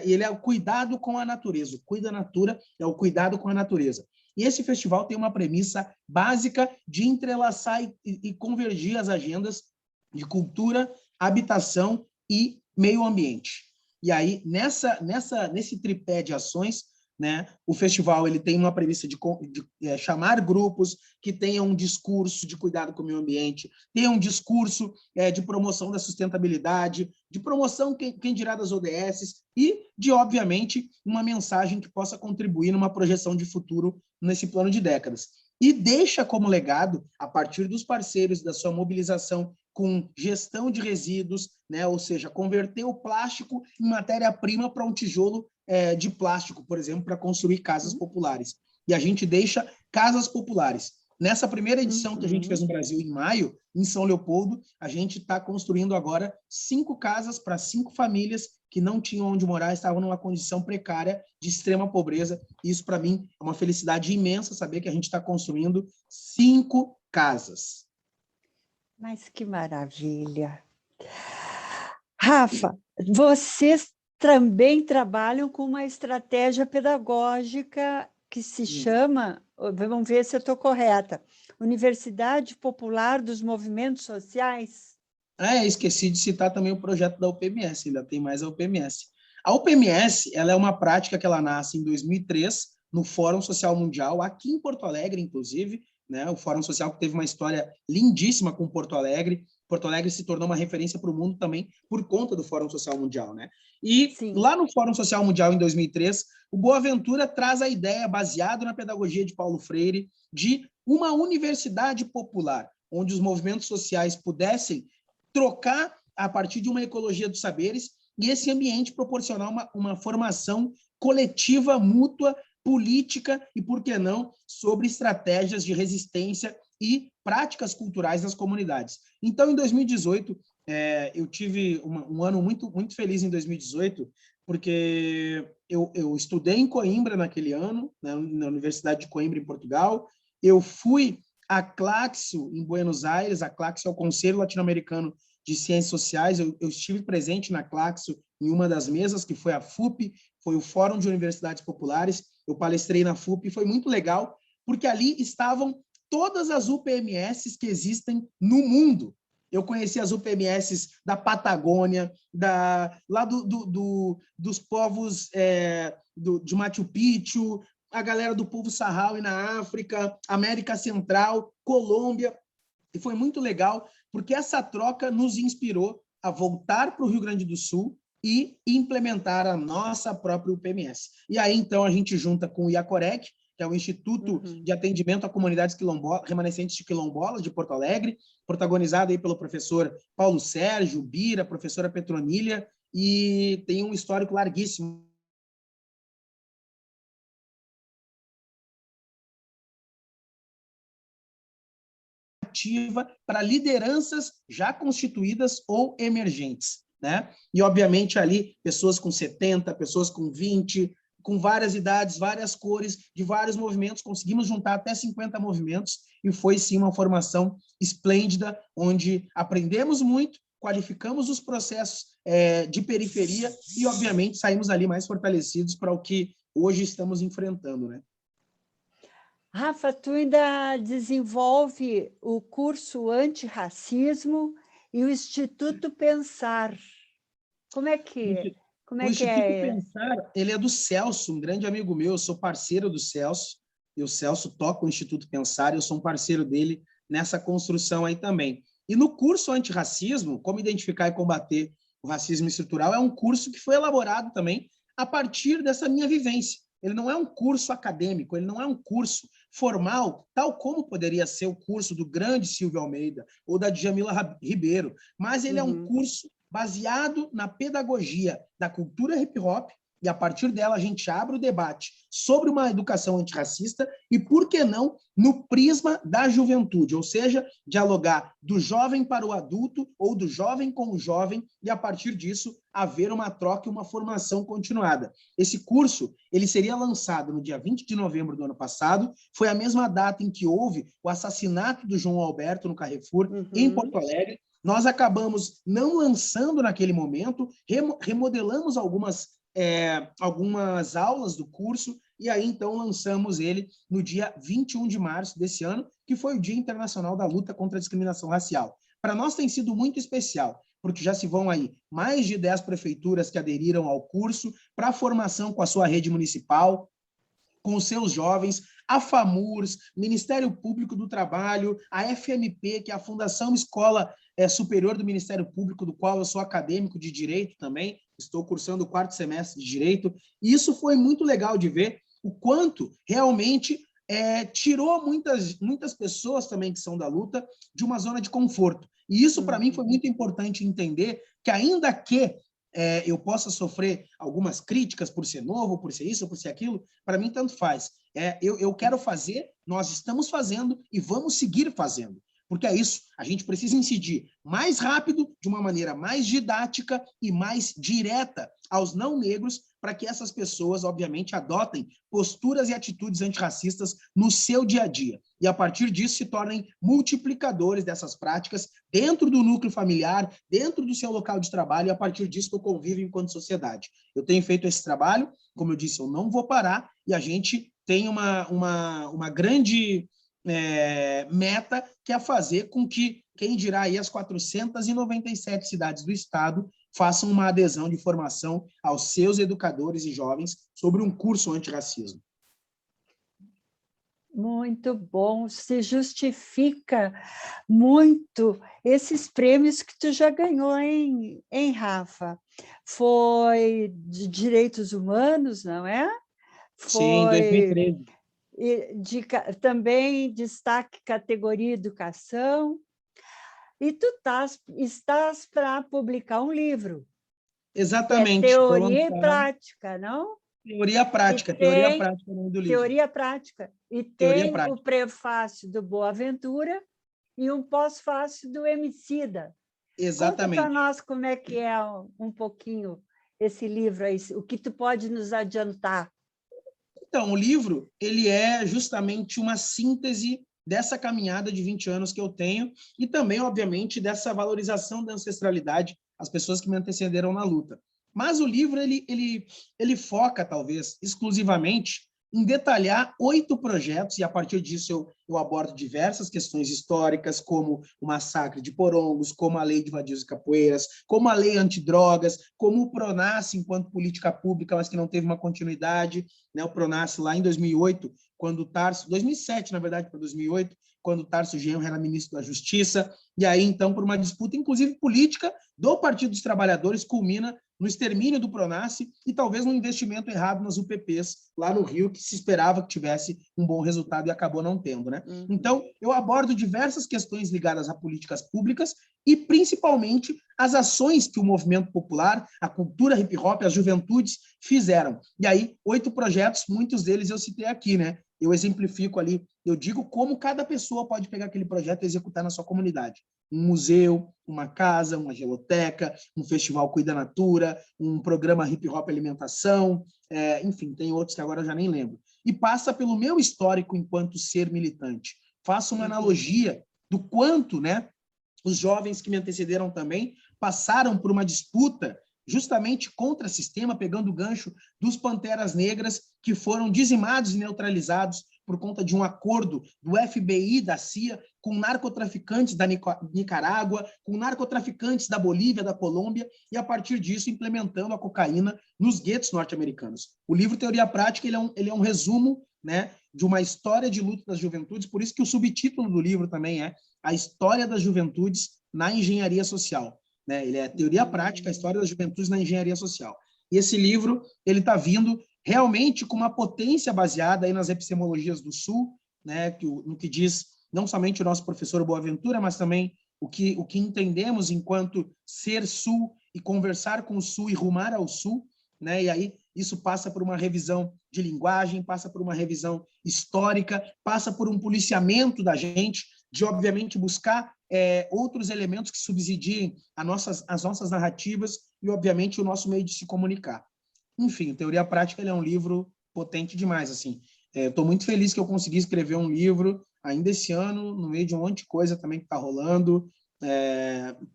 Ele é o cuidado com a natureza. O Cuida Natura é o cuidado com a natureza. E esse festival tem uma premissa básica de entrelaçar e convergir as agendas de cultura, habitação e meio ambiente. E aí, nesse tripé de ações, né, o festival ele tem uma premissa de chamar grupos que tenham um discurso de cuidado com o meio ambiente, tenham um discurso de promoção da sustentabilidade, de promoção, quem dirá, das ODS, e de, obviamente, uma mensagem que possa contribuir numa projeção de futuro nesse plano de décadas. E deixa como legado, a partir dos parceiros, da sua mobilização com gestão de resíduos, né? Ou seja, converter o plástico em matéria-prima para um tijolo de plástico, por exemplo, para construir casas populares. E a gente deixa casas populares. Nessa primeira edição que a gente fez no Brasil, em maio, em São Leopoldo, a gente está construindo agora 5 casas para 5 famílias que não tinham onde morar, estavam numa condição precária de extrema pobreza. Isso, para mim, é uma felicidade imensa saber que a gente está construindo 5 casas. Mas que maravilha! Rafa, vocês também trabalham com uma estratégia pedagógica que se chama, vamos ver se eu estou correta, Universidade Popular dos Movimentos Sociais? Esqueci de citar também o projeto da UPMS, ainda tem mais a UPMS. A UPMS ela é uma prática que ela nasce em 2003, no Fórum Social Mundial, aqui em Porto Alegre, inclusive, né? O Fórum Social que teve uma história lindíssima com Porto Alegre. Porto Alegre se tornou uma referência para o mundo também por conta do Fórum Social Mundial, né? E Sim. Lá no Fórum Social Mundial, em 2003, o Boaventura traz a ideia, baseado na pedagogia de Paulo Freire, de uma universidade popular, onde os movimentos sociais pudessem trocar a partir de uma ecologia dos saberes e esse ambiente proporcionar uma formação coletiva, mútua, política e, por que não, sobre estratégias de resistência e práticas culturais nas comunidades. Então, em 2018, eu tive um ano muito, muito feliz em 2018, porque eu estudei em Coimbra naquele ano, né, na Universidade de Coimbra, em Portugal. Eu fui à Claxo, em Buenos Aires. A Claxo é o Conselho Latino-Americano de Ciências Sociais. Eu estive presente na Claxo em uma das mesas, que foi a FUP, foi o Fórum de Universidades Populares. Eu palestrei na FUP e foi muito legal, porque ali estavam todas as UPMS que existem no mundo. Eu conheci as UPMS da Patagônia, lá dos povos de Machu Picchu, a galera do povo Saharaui na África, América Central, Colômbia. E foi muito legal, porque essa troca nos inspirou a voltar para o Rio Grande do Sul e implementar a nossa própria UPMS. E aí, então, a gente junta com o IACOREC, que é o Instituto de Atendimento a Comunidades Remanescentes de Quilombolas de Porto Alegre, protagonizado aí pelo professor Paulo Sérgio, Bira, professora Petronília, e tem um histórico larguíssimo para lideranças já constituídas ou emergentes. né? E, obviamente, ali, pessoas com 70, pessoas com 20, com várias idades, várias cores, de vários movimentos, conseguimos juntar até 50 movimentos, e foi, sim, uma formação esplêndida, onde aprendemos muito, qualificamos os processos de periferia e, obviamente, saímos ali mais fortalecidos para o que hoje estamos enfrentando, né? Rafa, tu ainda desenvolve o curso Antirracismo e o Instituto Pensar. Como é que, como O é que Instituto é? Pensar, ele é do Celso, um grande amigo meu, eu sou parceiro do Celso, e o Celso toca o Instituto Pensar, e eu sou um parceiro dele nessa construção aí também. E no curso Antirracismo, como identificar e combater o racismo estrutural, é um curso que foi elaborado também a partir dessa minha vivência. Ele não é um curso acadêmico, ele não é um curso formal, tal como poderia ser o curso do grande Silvio Almeida ou da Djamila Ribeiro, mas ele é um curso baseado na pedagogia da cultura hip-hop, e a partir dela a gente abre o debate sobre uma educação antirracista e, por que não, no prisma da juventude, ou seja, dialogar do jovem para o adulto ou do jovem com o jovem e, a partir disso, haver uma troca e uma formação continuada. Esse curso ele seria lançado no dia 20 de novembro do ano passado, foi a mesma data em que houve o assassinato do João Alberto no Carrefour, em Porto Alegre. Nós acabamos não lançando naquele momento, remodelamos algumas aulas do curso, e aí então lançamos ele no dia 21 de março desse ano, que foi o Dia Internacional da Luta contra a Discriminação Racial. Para nós tem sido muito especial, porque já se vão aí mais de 10 prefeituras que aderiram ao curso para a formação com a sua rede municipal, com os seus jovens, a FAMURS, Ministério Público do Trabalho, a FMP, que é a Fundação Escola Superior do Ministério Público, do qual eu sou acadêmico de Direito também, estou cursando o 4º semestre de Direito, e isso foi muito legal de ver o quanto realmente tirou muitas pessoas também que são da luta de uma zona de conforto. E isso, para mim, foi muito importante entender que, ainda que eu possa sofrer algumas críticas por ser novo, por ser isso, por ser aquilo, para mim tanto faz. Eu quero fazer, nós estamos fazendo e vamos seguir fazendo. Porque é isso, a gente precisa incidir mais rápido, de uma maneira mais didática e mais direta aos não negros, para que essas pessoas, obviamente, adotem posturas e atitudes antirracistas no seu dia a dia. E, a partir disso, se tornem multiplicadores dessas práticas dentro do núcleo familiar, dentro do seu local de trabalho, e, a partir disso, do convívio enquanto sociedade. Eu tenho feito esse trabalho, como eu disse, eu não vou parar, e a gente tem uma grande meta, que é fazer com que, quem dirá aí, as 497 cidades do estado façam uma adesão de formação aos seus educadores e jovens sobre um curso antirracismo. Muito bom, se justifica muito esses prêmios que tu já ganhou, hein, Rafa? Foi de direitos humanos, não é? Foi, sim, em 2013. Também destaque categoria educação. E tu estás para publicar um livro. Exatamente. Teoria e prática, não? Teoria prática, teoria prática é o nome do livro. Teoria prática. E tem o prefácio do Boaventura e um pós-fácio do Emicida. Exatamente. Conta para nós como é que é um pouquinho esse livro aí, o que tu pode nos adiantar. Então, o livro ele é justamente uma síntese dessa caminhada de 20 anos que eu tenho e também, obviamente, dessa valorização da ancestralidade, as pessoas que me antecederam na luta. Mas o livro ele foca, talvez, exclusivamente em detalhar 8 projetos, e a partir disso eu abordo diversas questões históricas, como o massacre de Porongos, como a lei de vadios e capoeiras, como a lei antidrogas, como o PRONASSE enquanto política pública, mas que não teve uma continuidade, né? O PRONASSE lá em 2008, quando o Tarso, 2007, na verdade, para 2008, quando o Tarso Genro era ministro da Justiça, e aí, então, por uma disputa, inclusive política, do Partido dos Trabalhadores, culmina no extermínio do PRONASSE e talvez no investimento errado nas UPPs lá no Rio, que se esperava que tivesse um bom resultado e acabou não tendo, né? Então, eu abordo diversas questões ligadas a políticas públicas e, principalmente, as ações que o movimento popular, a cultura hip-hop, as juventudes fizeram. E aí, 8 projetos, muitos deles eu citei aqui, né? Eu exemplifico ali, eu digo como cada pessoa pode pegar aquele projeto e executar na sua comunidade. um museu, uma casa, uma geoteca, um festival Cuida Natura, um programa Hip Hop Alimentação, enfim, tem outros que agora eu já nem lembro. E passa pelo meu histórico enquanto ser militante. Faço uma analogia do quanto, né, os jovens que me antecederam também passaram por uma disputa justamente contra o sistema, pegando o gancho dos Panteras Negras, que foram dizimados e neutralizados por conta de um acordo do FBI, da CIA, com narcotraficantes da Nicarágua, com narcotraficantes da Bolívia, da Colômbia, e a partir disso implementando a cocaína nos guetos norte-americanos. O livro Teoria Prática ele é um resumo, né, de uma história de luta das juventudes, por isso que o subtítulo do livro também é A História das Juventudes na Engenharia Social. Né? Ele é Teoria Prática, a História das Juventudes na Engenharia Social. E esse livro ele está vindo realmente com uma potência baseada aí nas epistemologias do Sul, né? No que diz não somente o nosso professor Boaventura, mas também o que entendemos enquanto ser Sul e conversar com o Sul e rumar ao Sul. Né? E aí isso passa por uma revisão de linguagem, passa por uma revisão histórica, passa por um policiamento da gente, de, obviamente, buscar outros elementos que subsidiem as nossas narrativas e, obviamente, o nosso meio de se comunicar. Enfim, Teoria Prática ele é um livro potente demais. Assim. Estou muito feliz que eu consegui escrever um livro ainda esse ano, no meio de um monte de coisa também que está rolando,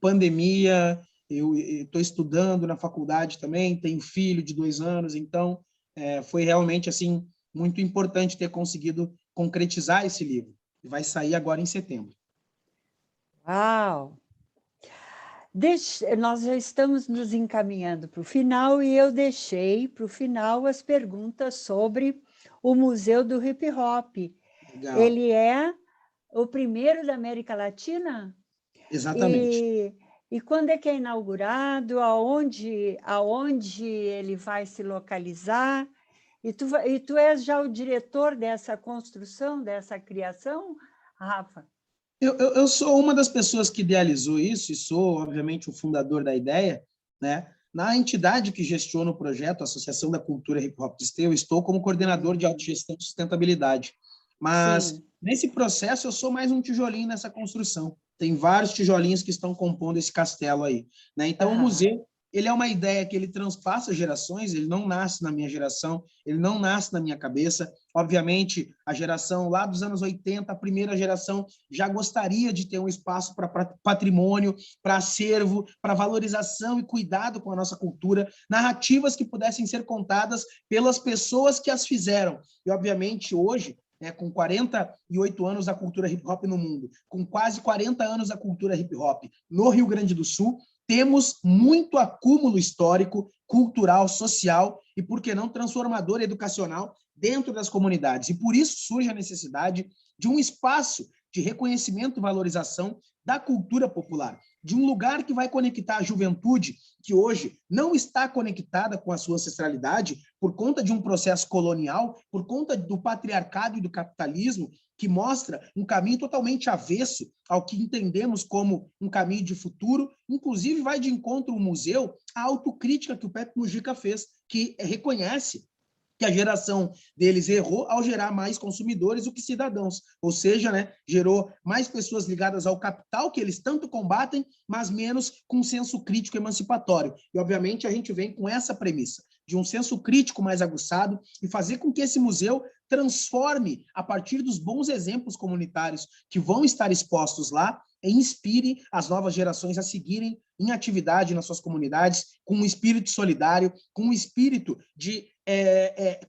pandemia, eu estou estudando na faculdade também, tenho filho de 2 anos, então foi realmente assim muito importante ter conseguido concretizar esse livro. Vai sair agora em setembro. Uau! Nós já estamos nos encaminhando para o final e eu deixei para o final as perguntas sobre o Museu do Hip Hop. Legal. Ele é o primeiro da América Latina? Exatamente. E quando é que é inaugurado? Aonde ele vai se localizar? E tu és já o diretor dessa construção, dessa criação, Rafa? Eu sou uma das pessoas que idealizou isso e sou, obviamente, o fundador da ideia, né? Na entidade que gestiona o projeto, a Associação da Cultura Hip Hop de Esteio, eu estou como coordenador de autogestão e sustentabilidade. Mas, nesse processo, eu sou mais um tijolinho nessa construção. Tem vários tijolinhos que estão compondo esse castelo aí. Né? Então, o museu ele é uma ideia que ele transpassa gerações, ele não nasce na minha geração, ele não nasce na minha cabeça. Obviamente, a geração lá dos anos 80, a primeira geração, já gostaria de ter um espaço para patrimônio, para acervo, para valorização e cuidado com a nossa cultura, narrativas que pudessem ser contadas pelas pessoas que as fizeram. E, obviamente, hoje, com 48 anos da cultura hip-hop no mundo, com quase 40 anos da cultura hip-hop no Rio Grande do Sul, temos muito acúmulo histórico, cultural, social e, por que não, transformador educacional dentro das comunidades. E por isso surge a necessidade de um espaço de reconhecimento e valorização da cultura popular, de um lugar que vai conectar a juventude, que hoje não está conectada com a sua ancestralidade por conta de um processo colonial, por conta do patriarcado e do capitalismo, que mostra um caminho totalmente avesso ao que entendemos como um caminho de futuro. Inclusive, vai de encontro ao museu a autocrítica que o Pepe Mujica fez, que reconhece que a geração deles errou ao gerar mais consumidores do que cidadãos, ou seja, né, gerou mais pessoas ligadas ao capital, que eles tanto combatem, mas menos com senso crítico emancipatório. E, obviamente, a gente vem com essa premissa, de um senso crítico mais aguçado e fazer com que esse museu transforme, a partir dos bons exemplos comunitários que vão estar expostos lá, e inspire as novas gerações a seguirem em atividade nas suas comunidades, com um espírito solidário, com um espírito de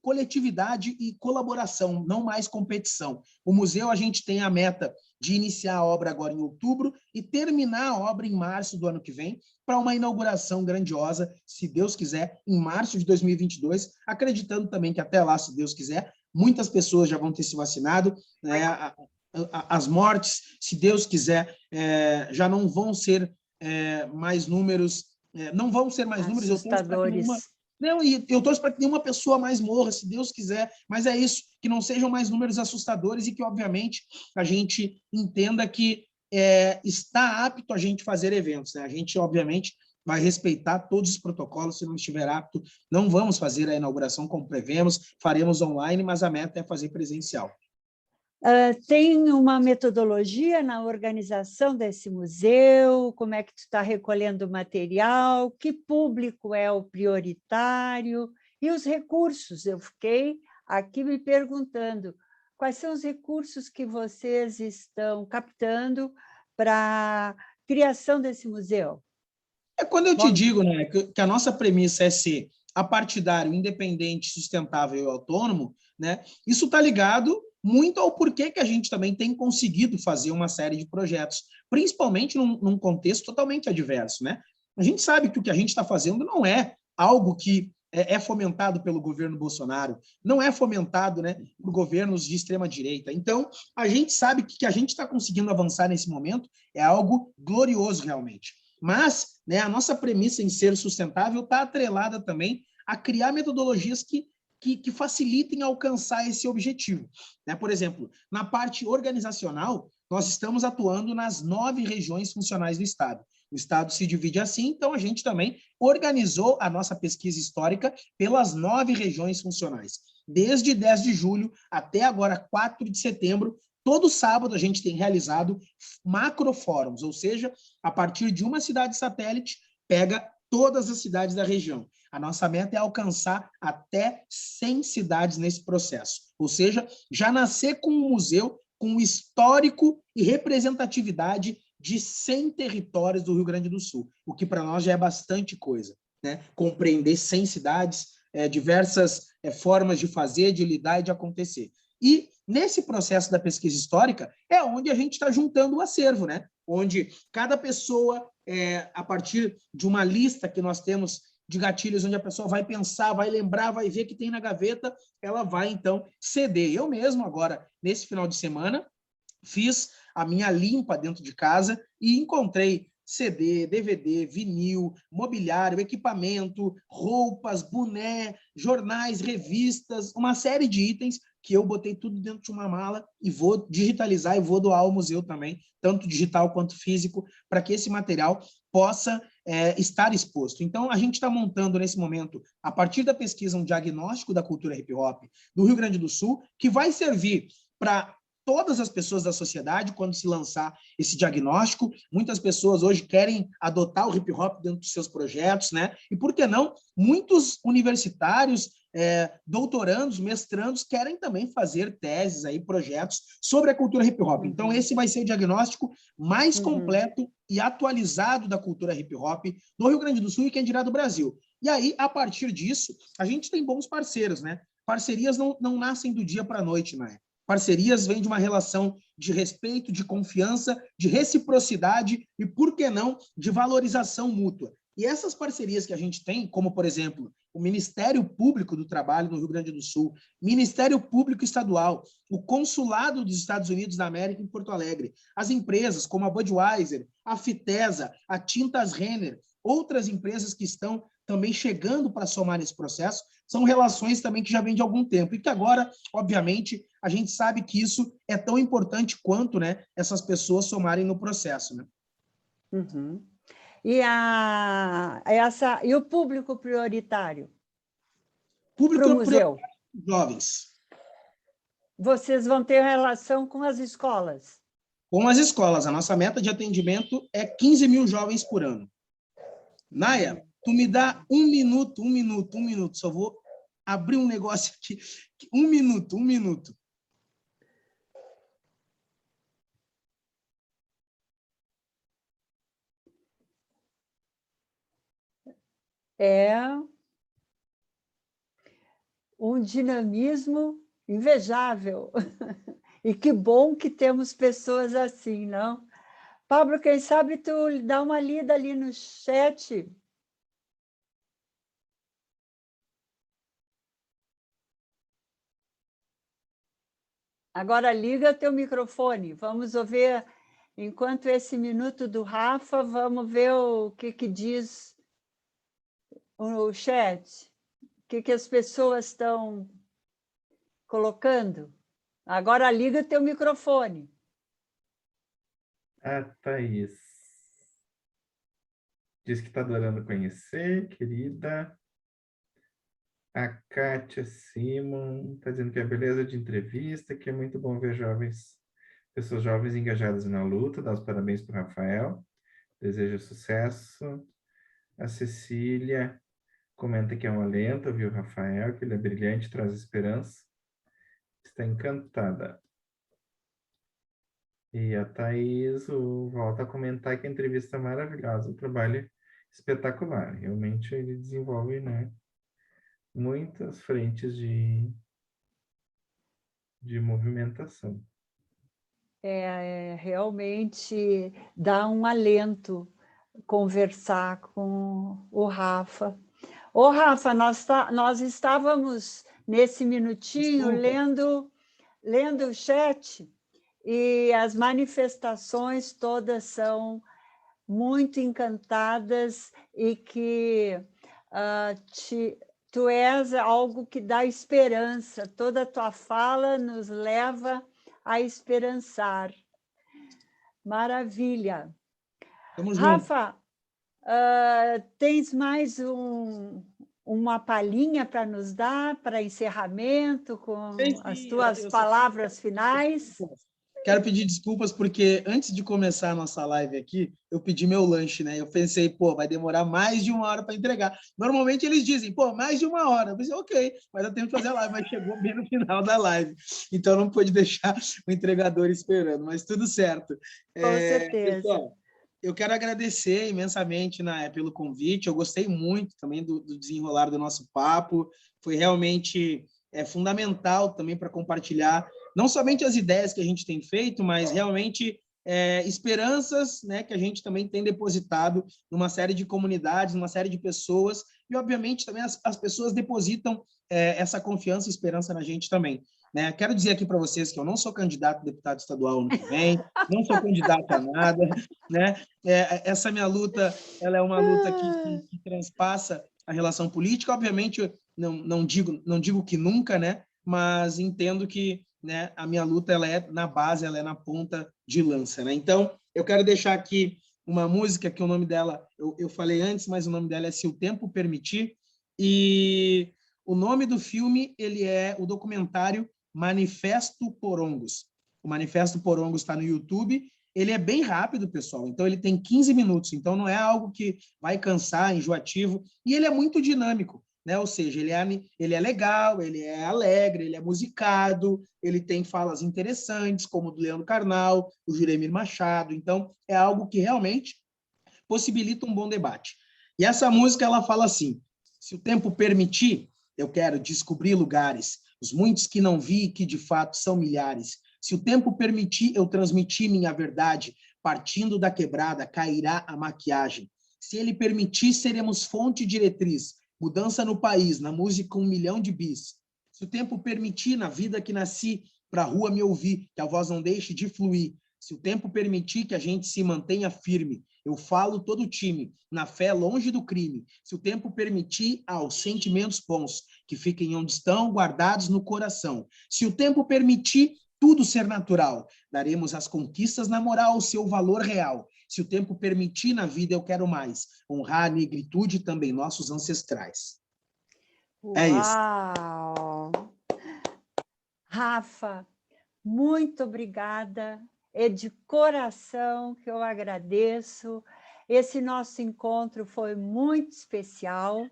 coletividade e colaboração, não mais competição. O museu, a gente tem a meta de iniciar a obra agora em outubro e terminar a obra em março do ano que vem, para uma inauguração grandiosa, se Deus quiser, em março de 2022, acreditando também que até lá, se Deus quiser, muitas pessoas já vão ter se vacinado, né? As mortes, se Deus quiser, já não vão ser mais números, não vão ser mais números, eu torço para que nenhuma pessoa mais morra, se Deus quiser, mas é isso, que não sejam mais números assustadores e que, obviamente, a gente entenda que está apto a gente fazer eventos. Né? A gente, obviamente, vai respeitar todos os protocolos, se não estiver apto, não vamos fazer a inauguração como prevemos, faremos online, mas a meta é fazer presencial. Tem uma metodologia na organização desse museu? Como é que tu está recolhendo o material? Que público é o prioritário? E os recursos? Eu fiquei aqui me perguntando quais são os recursos que vocês estão captando para a criação desse museu? É quando eu te Bom, digo, né, que a nossa premissa é ser apartidário, independente, sustentável e autônomo, né, isso está ligado muito ao porquê que a gente também tem conseguido fazer uma série de projetos, principalmente num contexto totalmente adverso, né? A gente sabe que o que a gente está fazendo não é algo que é fomentado pelo governo Bolsonaro, não é fomentado, né, por governos de extrema direita. Então, a gente sabe que o que a gente está conseguindo avançar nesse momento é algo glorioso realmente. Mas, né, a nossa premissa em ser sustentável está atrelada também a criar metodologias que facilitem alcançar esse objetivo, né? Por exemplo, na parte organizacional, nós estamos atuando nas 9 regiões funcionais do Estado. O Estado se divide assim, então a gente também organizou a nossa pesquisa histórica pelas 9 regiões funcionais. Desde 10 de julho até agora, 4 de setembro, todo sábado a gente tem realizado macrofóruns, ou seja, a partir de uma cidade satélite, pega todas as cidades da região. A nossa meta é alcançar até 100 cidades nesse processo. Ou seja, já nascer com um museu com histórico e representatividade de 100 territórios do Rio Grande do Sul, o que para nós já é bastante coisa, né? Compreender 100 cidades, diversas formas de fazer, de lidar e de acontecer. E nesse processo da pesquisa histórica é onde a gente está juntando o acervo, né? Onde cada pessoa, a partir de uma lista que nós temos de gatilhos, onde a pessoa vai pensar, vai lembrar, vai ver que tem na gaveta, ela vai, então, ceder. Eu mesmo, agora, nesse final de semana, fiz a minha limpa dentro de casa e encontrei CD, DVD, vinil, mobiliário, equipamento, roupas, boné, jornais, revistas, uma série de itens que eu botei tudo dentro de uma mala e vou digitalizar e vou doar ao museu também, tanto digital quanto físico, para que esse material possa estar exposto. Então, a gente está montando nesse momento, a partir da pesquisa, um diagnóstico da cultura hip hop do Rio Grande do Sul, que vai servir para todas as pessoas da sociedade quando se lançar esse diagnóstico. Muitas pessoas hoje querem adotar o hip hop dentro dos seus projetos, né? E por que não? Muitos universitários, doutorandos, mestrandos querem também fazer teses aí, projetos sobre a cultura hip hop. Então esse vai ser o diagnóstico mais completo e atualizado da cultura hip hop do Rio Grande do Sul e quem dirá do Brasil. E aí, a partir disso, a gente tem bons parceiros, né? Parcerias não nascem do dia para a noite, né? Parcerias vêm de uma relação de respeito, de confiança, de reciprocidade e, por que não, de valorização mútua. E essas parcerias que a gente tem, como, por exemplo, o Ministério Público do Trabalho no Rio Grande do Sul, Ministério Público Estadual, o Consulado dos Estados Unidos da América em Porto Alegre, as empresas como a Budweiser, a Fitesa, a Tintas Renner, outras empresas que estão também chegando para somar nesse processo, são relações também que já vêm de algum tempo e que agora, obviamente, a gente sabe que isso é tão importante quanto, né, essas pessoas somarem no processo, né? Uhum. E o público prioritário para o Público museu? jovens. Vocês vão ter relação com as escolas? Com as escolas, a nossa meta de atendimento é 15 mil jovens por ano. Naya, tu me dá um minuto. Só vou abrir um negócio aqui. Um minuto. É um dinamismo invejável. E que bom que temos pessoas assim, não? Pablo, quem sabe tu dá uma lida ali no chat. Agora liga teu microfone. Vamos ouvir, enquanto esse minuto do Rafa, vamos ver o que diz o chat. O que as pessoas estão colocando. Agora liga teu microfone. A Thaís diz que está adorando conhecer, querida. A Kátia Simon está dizendo que é beleza de entrevista, que é muito bom ver pessoas jovens engajadas na luta. Dá os parabéns para o Rafael. Deseja sucesso. A Cecília comenta que é um alento ouvir o Rafael, que ele é brilhante, traz esperança. Está encantada. E a Thaís volta a comentar que a entrevista é maravilhosa, o trabalho é espetacular. Realmente ele desenvolve, né, muitas frentes de movimentação. Realmente dá um alento conversar com o Rafa. Ô, Rafa, nós estávamos nesse minutinho lendo o chat e as manifestações todas são muito encantadas e que tu és algo que dá esperança. Toda a tua fala nos leva a esperançar. Maravilha. Tamo junto. Rafa, tens mais uma palhinha para nos dar para encerramento com as tuas palavras finais? Quero pedir desculpas porque antes de começar a nossa live aqui, eu pedi meu lanche, né? Eu pensei, pô, vai demorar mais de 1 hora para entregar. Normalmente eles dizem, pô, mais de 1 hora. Eu pensei, ok, mas eu tenho que fazer a live, mas chegou bem no final da live. Então não pude deixar o entregador esperando, mas tudo certo. Com certeza. Pessoal, eu quero agradecer imensamente pelo convite. Eu gostei muito também do desenrolar do nosso papo. Foi realmente fundamental também para compartilhar não somente as ideias que a gente tem feito, mas realmente esperanças, né, que a gente também tem depositado numa série de comunidades, numa série de pessoas, e, obviamente, também as pessoas depositam essa confiança e esperança na gente também. Né? Quero dizer aqui para vocês que eu não sou candidato a deputado estadual ano que vem, não sou candidato a nada, né? Essa minha luta, ela é uma luta que transpassa a relação política. Obviamente, não digo que nunca, né? Mas entendo que, né, a minha luta ela é na base, ela é na ponta de lança, né? Então, eu quero deixar aqui uma música que o nome dela, eu falei antes, mas o nome dela é Se o Tempo Permitir, e o nome do filme, ele é o documentário Manifesto Porongos. O Manifesto Porongos está no YouTube, ele é bem rápido, pessoal, então ele tem 15 minutos, então não é algo que vai cansar, enjoativo, e ele é muito dinâmico. Né? Ou seja, ele é legal, ele é alegre, ele é musicado, ele tem falas interessantes, como o do Leandro Carnal, o Juremir Machado. Então, é algo que realmente possibilita um bom debate. E essa música, ela fala assim, se o tempo permitir, eu quero descobrir lugares, os muitos que não vi e que de fato são milhares. Se o tempo permitir, eu transmitir minha verdade, partindo da quebrada, cairá a maquiagem. Se ele permitir, seremos fonte diretriz, mudança no país, na música 1 milhão de bis. Se o tempo permitir, na vida que nasci, para a rua me ouvir, que a voz não deixe de fluir. Se o tempo permitir que a gente se mantenha firme, eu falo todo time, na fé longe do crime. Se o tempo permitir, aos sentimentos bons, que fiquem onde estão, guardados no coração. Se o tempo permitir, tudo ser natural. Daremos às conquistas na moral o seu valor real. Se o tempo permitir, na vida eu quero mais. Honrar a negritude também nossos ancestrais. Uau! É isso. Rafa, muito obrigada. É de coração que eu agradeço. Esse nosso encontro foi muito especial.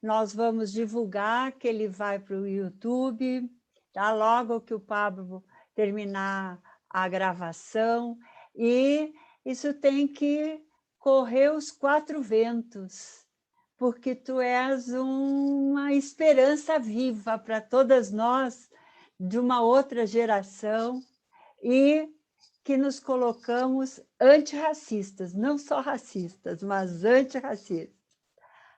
Nós vamos divulgar que ele vai para o YouTube, tá? Logo que o Pablo terminar a gravação. E isso tem que correr os 4 ventos, porque tu és uma esperança viva para todas nós, de uma outra geração, e que nos colocamos antirracistas, não só racistas, mas antirracistas.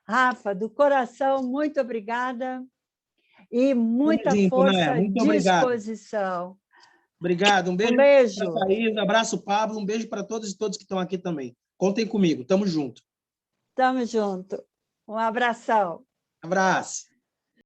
Rafa, do coração, muito obrigada e muita força e disposição. Obrigado, um beijo. Beijo. Para a Thaís, abraço, Pablo, um beijo para todos e todos que estão aqui também. Contem comigo, tamo junto. Tamo junto. Um abração. Abraço.